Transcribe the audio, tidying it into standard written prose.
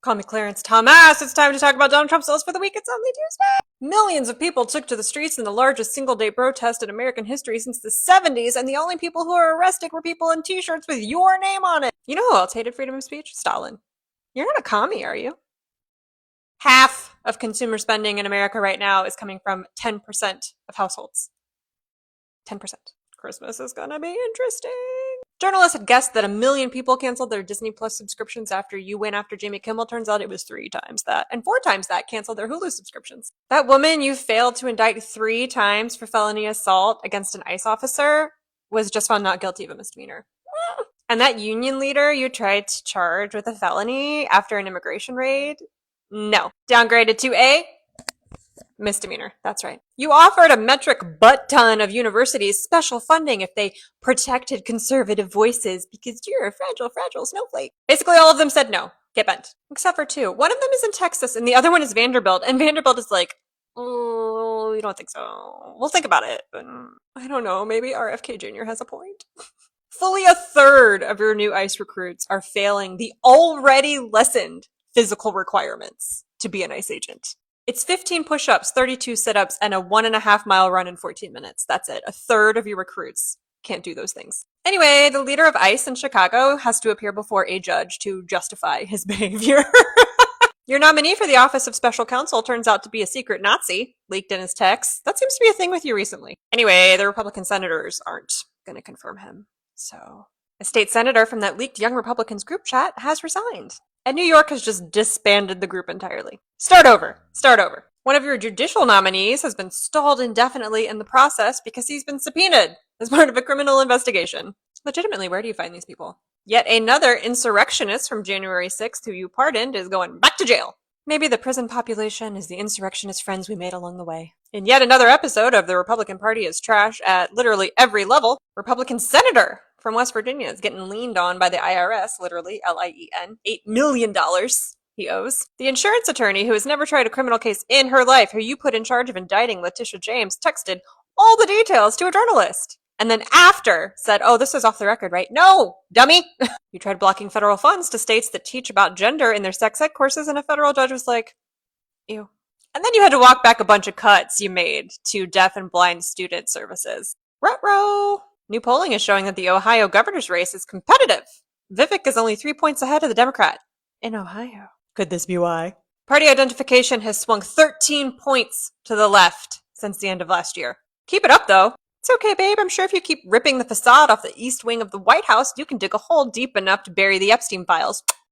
Call me Clarence Thomas. It's time to talk about Donald Trump's list for the week. It's only Tuesday. Millions of people took to the streets in the largest single-day protest in American history since the 70s, and the only people who were arrested were people in t-shirts with your name on it. You know who else hated freedom of speech? Stalin. You're not a commie, are you? Half of consumer spending in America right now is coming from 10% of households. 10%. Christmas is gonna be interesting. Journalists had guessed that 1 million people canceled their Disney Plus subscriptions after you went after Jimmy Kimmel. Turns out it was 3 times that. And 4 times that canceled their Hulu subscriptions. That woman you failed to indict 3 times for felony assault against an ICE officer was just found not guilty of a misdemeanor. And that union leader you tried to charge with a felony after an immigration raid? No. Downgraded to a misdemeanor. That's right. You offered a metric butt ton of universities special funding if they protected conservative voices because you're a fragile snowflake. Basically, all of them said no. Get bent. Except for 2. One of them is in Texas and the other one is Vanderbilt. And Vanderbilt is like, oh, you don't think so? We'll think about it. But I don't know. Maybe RFK Jr. has a point. Fully a third of your new ICE recruits are failing the already lessened physical requirements to be an ICE agent. It's 15 push-ups, 32 sit-ups, and a 1.5-mile run in 14 minutes. That's it. A third of your recruits can't do those things. Anyway, the leader of ICE in Chicago has to appear before a judge to justify his behavior. Your nominee for the office of special counsel turns out to be a secret Nazi, leaked in his texts. That seems to be a thing with you recently. Anyway, the Republican senators aren't going to confirm him. So, a state senator from that leaked Young Republicans group chat has resigned. And New York has just disbanded the group entirely. Start over. One of your judicial nominees has been stalled indefinitely in the process because he's been subpoenaed as part of a criminal investigation. Legitimately, where do you find these people? Yet another insurrectionist from January 6th who you pardoned is going back to jail. Maybe the prison population is the insurrectionist friends we made along the way. In yet another episode of The Republican Party is Trash at literally every level, Republican Senator from West Virginia is getting leaned on by the IRS, literally, L-I-E-N, $8 million he owes. The insurance attorney who has never tried a criminal case in her life, who you put in charge of indicting Letitia James, texted all the details to a journalist. And then after said, oh, this is off the record, right? No, dummy! You tried blocking federal funds to states that teach about gender in their sex ed courses, and a federal judge was like, ew. And then you had to walk back a bunch of cuts you made to deaf and blind student services. Ruh-roh! New polling is showing that the Ohio governor's race is competitive. Vivek is only 3 points ahead of the Democrat in Ohio. Could this be why? Party identification has swung 13 points to the left since the end of last year. Keep it up, though. It's okay, babe. I'm sure if you keep ripping the facade off the east wing of the White House, you can dig a hole deep enough to bury the Epstein files.